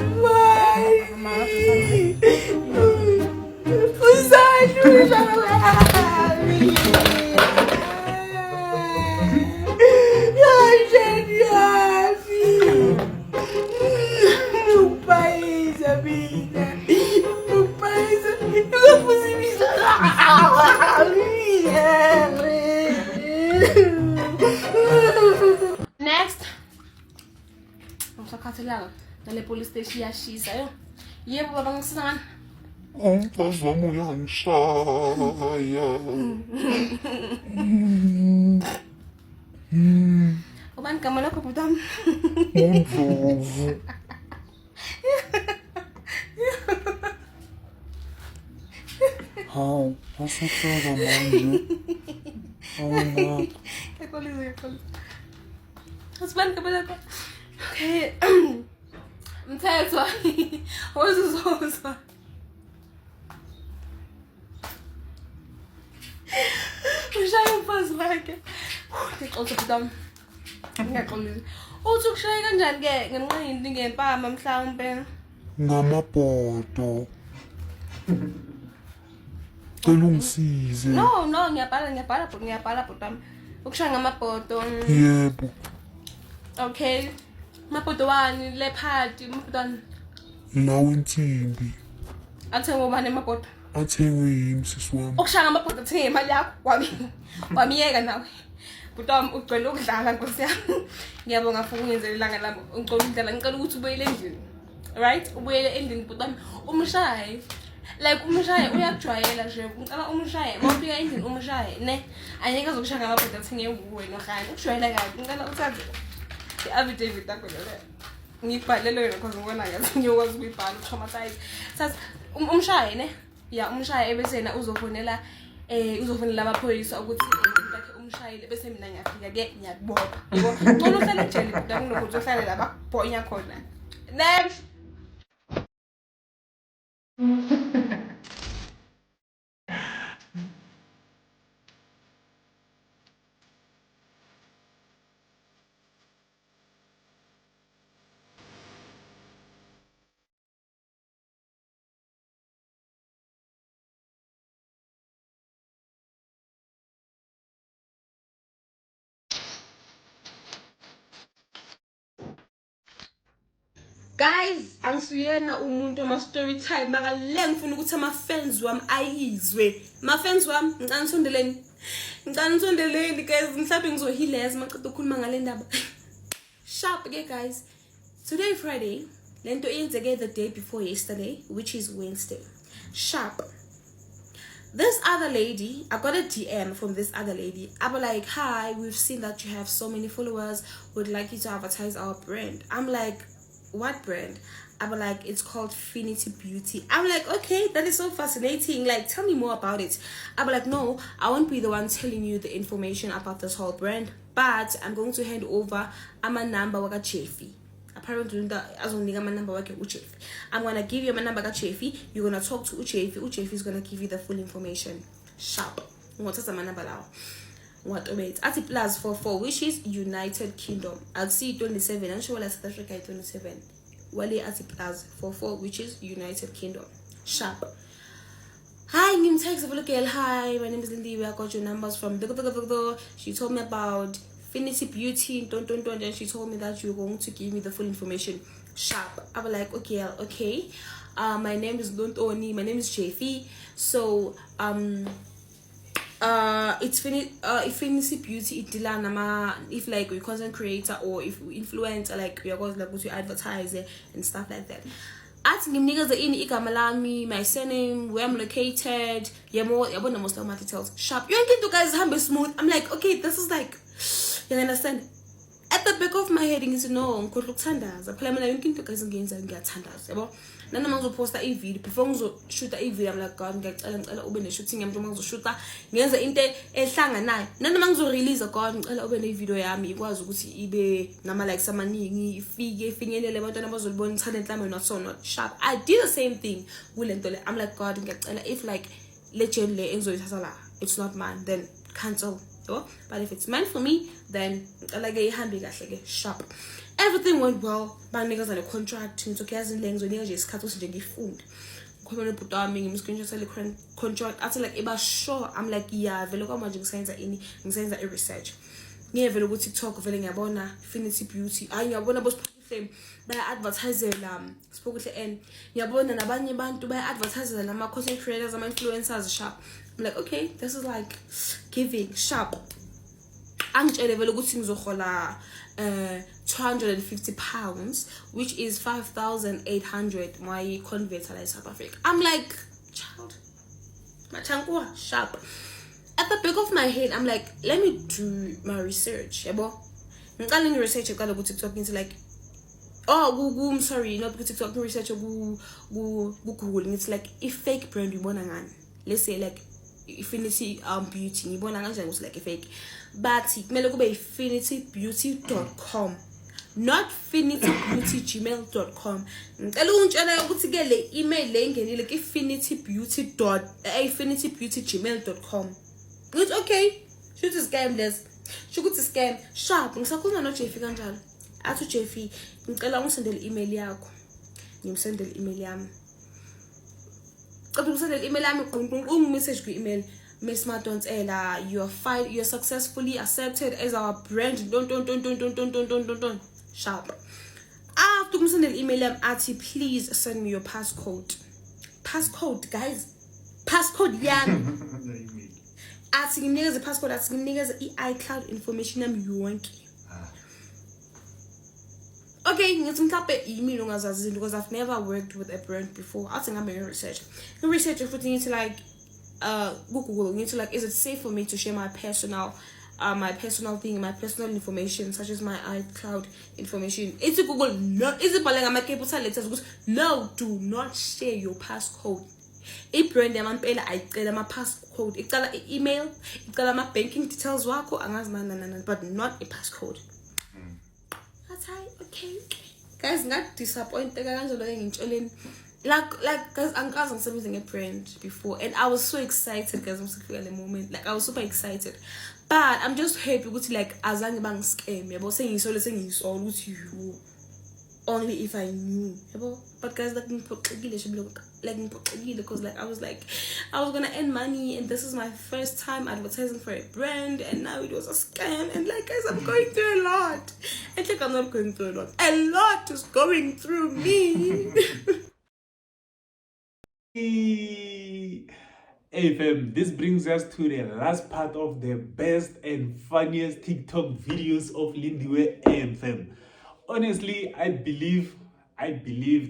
Next. Usakhathelanga nale police station yashisa yo. Yebo baba ngisizana. Umntazana uyangishaya. Ubani igama lakho bhuti wami? Undlovu. Hawu, asuhlala manje. Awunakho. Ngiyaqolisa. Asibani igama lakho? Okay. Mthethwa. Wozuzozwa. Ushaya umfazi wakhe. Ngixoxa bhuti wami. Ngiyaqolisa. Uthi ukushaya kanjani-ke ngenqindi ngempama mhlawumbe? Ngamabhodo. Cela ungisize. No, ngiyabhala bhuti wami. Ukushaya ngamabhodo. Yebo. Okay. Amabhodo wani, leopard, amabhodo wani? Lawo insimbi. Athengwe ubani amabhodo? Athengwe yimi sisi wami. Ukushaya ngamabhodo athenge imali yakho wamiyeka nawe. Bhuti wami ugcwele ukudlala nkosi yami. Ngiyabonga futhi ungenzele ilanga lami. Ngicela ukudlala, ngicela ukuthi ubuyele endlini. Right? Ubuyele endlini bhuti wami. Umshaye. Like umshaye uyakujwayela nje. Ngicela umshaye. Mawufika endlini umshaye, ne? Anyeke azokushaya ngamabhodo athenge wena nohani. Ukujwayela kabi. Ngicela uthathe i-affidavit yakho le. Ngibhalele wena because ngibona ngathi ngiyokwazi ukuyibhala utraumatize. Sathi umshaye ne? Ya umshaye ebesena uzofonela amaphoyisa ukuthi lakhe umshayile bese mina ngiyafika ke ngiyakubopha. Yebo. Ngicela uhlale ejele bhuti wami kunokuthi uhlale la bakubhonya khona. Next. Guys, angisuyena umuntu ama story time makale ngifuna ukuthi ama fans wami ayizwe. Ma fans wami ngicela nisondeleni guys, mhlawumbe ngizohileza maqeda ukukhuluma ngale ndaba. Sharp ke guys. Today Friday, lento iyenzeke the day before yesterday, which is Wednesday. Sharp. This other lady, I got a DM from this other lady. I was like, hi, we've seen that you have so many followers. Would like you to advertise our brand. I'm like, what brand? I'm like, it's called Finity Beauty. I'm like, okay, that is so fascinating. Like, tell me more about it. I'm like, no, I won't be the one telling you the information about this whole brand, but I'm going to hand over my number waka Chefi. Apparently, my number waka Uchefi. I'm gonna give you my number waka Chefi. You're gonna talk to Uchefi. Uchefi is gonna give you the full information. Sharp. What is my number now? What wait? At plus 44, which is United Kingdom. I'll see 27. I'm sure South Africa 27. Wale at plus 44, which is United Kingdom. Sharp. Hi, I'm text of a girl. Hi, my name is Lindy. I got your numbers from She told me about Finity Beauty. And she told me that you're going to give me the full information. Sharp. I was like, okay. My name is Lontoni. My name is Chefi. So it's Finity Beauty if like we content creator or if we influencer, like we are going like to advertise it and stuff like that. Asking him niggas in ikamalami, my surname, where I'm located, the most of my details. Sharp. You ain't get to guys humble smooth. I'm like, okay, this is like, you understand? At the back of my head, you know, I'm called Tandas. I play my link to guys against and get Tandas. None of them post a video. Before shoot a video, I'm like, God, get open the shooting. I'm going to shoot that. Near the inte a sang and night. None of them release a God, I'll open a video. I was good to eBay. Nama like some money, fee, thing in the level was born talent time not so not sharp. I did the same thing. I'm like, God, get if like legend it's not mine, then cancel. But if it's meant for me, then like a hand big like a sharp. Everything went well. But niggas on a contract, so as in lengths when you just cut us to give food. Coming put on me, I'm going to sell a contract. After like about sure, I'm like, yeah, the local magic signs are in signs that research. Yeah, very good TikTok of a bona, Finity Beauty. I want to post them by advertising spoke with the end. Yabona and a banyan band to buy advertisers and my content creators and my influencers sharp. I'm like, okay, this is like giving sharp. I'm very good things 250 pounds, which is 5,800 my convert in South Africa. I'm like, child. Machankwa, sharp. At the back of my head, I'm like, let me do my research. Yabo. I'm calling research. I'm go TikTok into like, oh, I'm sorry, not go TikTok research or go Google. It's like a fake brand you want. Let's say like Infinity Beauty. You want was like a fake, but it may look by infinitybeauty.com. Not infinitybeautygmail.com. Ngicela ungitshela ukuthi ke le email le ingenile ke infinitybeauty.gmail.com. Good, okay. Shoot a scam this. Shoot a scam. Sharp. Ngisakhuluma no Jeffy kanjalo. Athi Jeffy, ngicela ungisendele email yakho. Ngimsendele email yami. Qabla ukusendele email yami ungimessage ku email. Miss Madontela, you're successfully accepted as our brand. Don't. Sharp. After you send an email, Ati, please send me your passcode. Passcode, guys. Passcode, yeah. Ati, niggas the passcode. Ati, niggas the iCloud information. I'm yuanki. Okay, email because I've never worked with a brand before. I think I'm doing research. The research is putting into like Google. Into like, is it safe for me to share my personal thing, my personal information, such as my iCloud information? It's a Google. No, is it like my capital letters? No, do not share your passcode. A brand them and I tell my passcode. It's got an email. It's got my banking details. But not a passcode. That's how. Okay. Guys, not disappointed. Like guys, I'm something a brand before, and I was so excited guys. I'm so at the moment, like I was super excited, but I'm just happy because like azange bang scam me about saying so with you only if I knew, but guys, like because like I was gonna earn money, and this is my first time advertising for a brand, and now it was a scam, and like guys, I'm going through a lot. I think I'm not going through a lot is going through me. Hey fam, this brings us to the last part of the best and funniest TikTok videos of Lindiwe AM fam. Honestly, I believe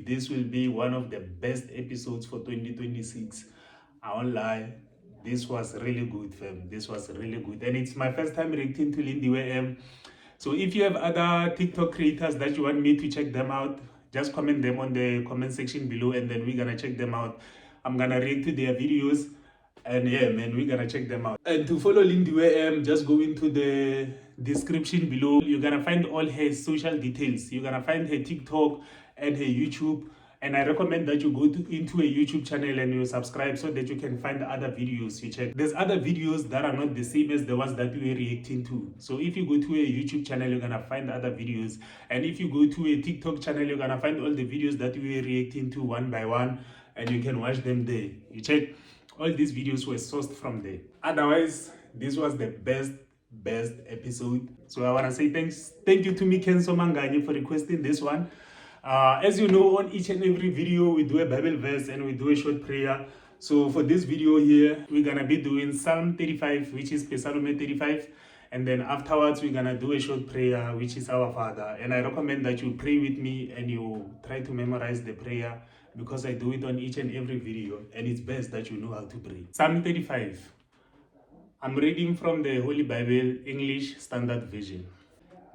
this will be one of the best episodes for 2026. I won't lie, this was really good fam. This was really good, and it's my first time reacting to Lindiwe AM. So if you have other TikTok creators that you want me to check them out, just comment them on the comment section below, and then we're gonna check them out. I'm gonna react to their videos, and yeah man, we're gonna check them out. And to follow Lindiwe AM, just go into the description below. You're gonna find all her social details. You're gonna find her TikTok and her YouTube, and I recommend that you go into a YouTube channel and you subscribe so that you can find other videos you check. There's other videos that are not the same as the ones that we are reacting to. So if you go to a YouTube channel, you're gonna find other videos, and if you go to a TikTok channel, you're gonna find all the videos that we are reacting to one by one, and you can watch them there. You check, all these videos were sourced from there. Otherwise, this was the best episode. So I want to say thank you to Mikenzo Manganye for requesting this one. As you know, on each and every video we do a Bible verse and we do a short prayer. So for this video here, we're gonna be doing Psalm 35, which is Psalm 35, and then afterwards we're gonna do a short prayer, which is Our Father. And I recommend that you pray with me and you try to memorize the prayer, because I do it on each and every video, and it's best that you know how to pray. Psalm 35. I'm reading from the Holy Bible, English Standard Version.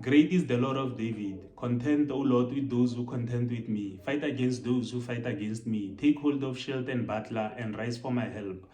Great is the Lord of David. Contend, O Lord, with those who contend with me. Fight against those who fight against me. Take hold of shield and buckler, and rise for my help.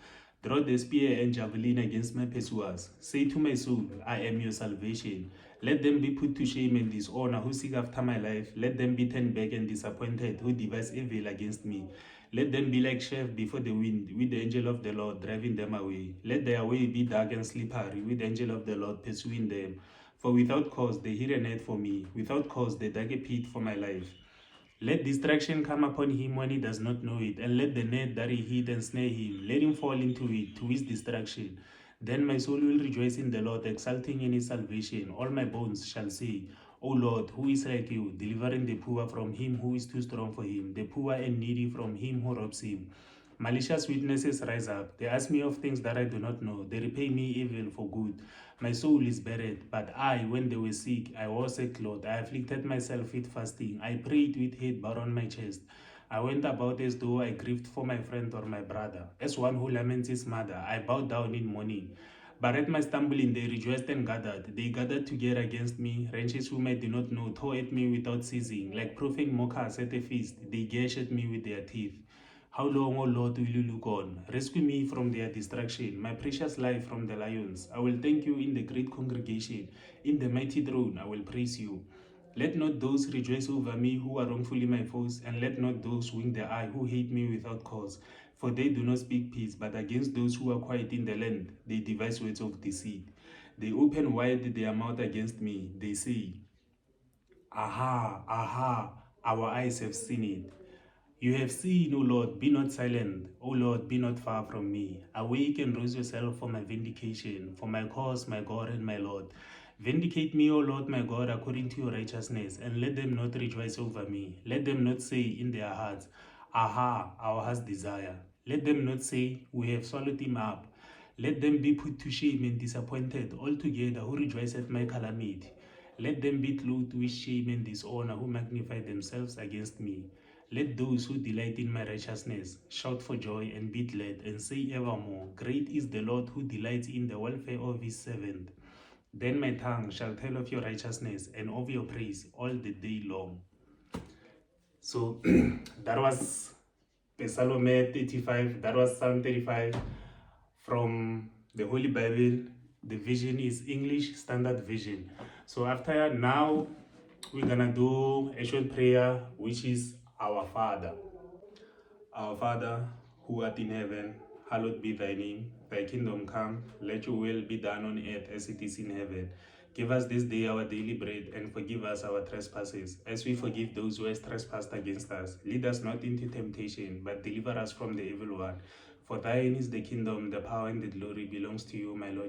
Draw the spear and javelin against my pursuers. Say to my soul, I am your salvation. Let them be put to shame and dishonor who seek after my life. Let them be turned back and disappointed who devise evil against me. Let them be like chaff before the wind, with the angel of the Lord driving them away. Let their way be dark and slippery, with the angel of the Lord pursuing them. For without cause they hid a net for me, without cause they dug a pit for my life. Let distraction come upon him when he does not know it, and let the net that he hid ensnare him. Let him fall into it, to his destruction. Then my soul will rejoice in the Lord, exulting in his salvation. All my bones shall say, O Lord, who is like you, delivering the poor from him who is too strong for him, the poor and needy from him who robs him. Malicious witnesses rise up. They ask me of things that I do not know. They repay me evil for good. My soul is buried, but I, when they were sick, I wore sackcloth. I afflicted myself with fasting. I prayed with head bowed on my chest. I went about as though I grieved for my friend or my brother. As one who laments his mother, I bowed down in mourning. But at my stumbling, they rejoiced and gathered. They gathered together against me. Wrenches whom I did not know tore at me without ceasing. Like profane mockers at a feast, they gashed at me with their teeth. How long, O Lord, will you look on? Rescue me from their destruction, my precious life from the lions. I will thank you in the great congregation. In the mighty throne, I will praise you. Let not those rejoice over me who are wrongfully my foes, and let not those wink their eye who hate me without cause. For they do not speak peace, but against those who are quiet in the land, they devise words of deceit. They open wide their mouth against me. They say, Aha, aha, our eyes have seen it. You have seen, O Lord, be not silent. O Lord, be not far from me. Awake and rouse yourself for my vindication, for my cause, my God and my Lord. Vindicate me, O Lord, my God, according to your righteousness, and let them not rejoice over me. Let them not say in their hearts, Aha, our heart's desire. Let them not say, We have swallowed him up. Let them be put to shame and disappointed altogether who rejoice at my calamity. Let them be clothed with shame and dishonor who magnify themselves against me. Let those who delight in my righteousness shout for joy and be glad and say evermore, Great is the Lord who delights in the welfare of his servant. Then my tongue shall tell of your righteousness and of your praise all the day long. So that was Psalm 35, that was Psalm 35 from the Holy Bible. The vision is English Standard Version. So after now, we're gonna do a short prayer, which is Our Father. Our Father, who art in heaven, hallowed be thy name. Thy kingdom come, let your will be done on earth as it is in heaven. Give us this day our daily bread, and forgive us our trespasses, as we forgive those who have trespassed against us. Lead us not into temptation, but deliver us from the evil one. For thine is the kingdom, the power, and the glory belongs to you, my Lord Jesus.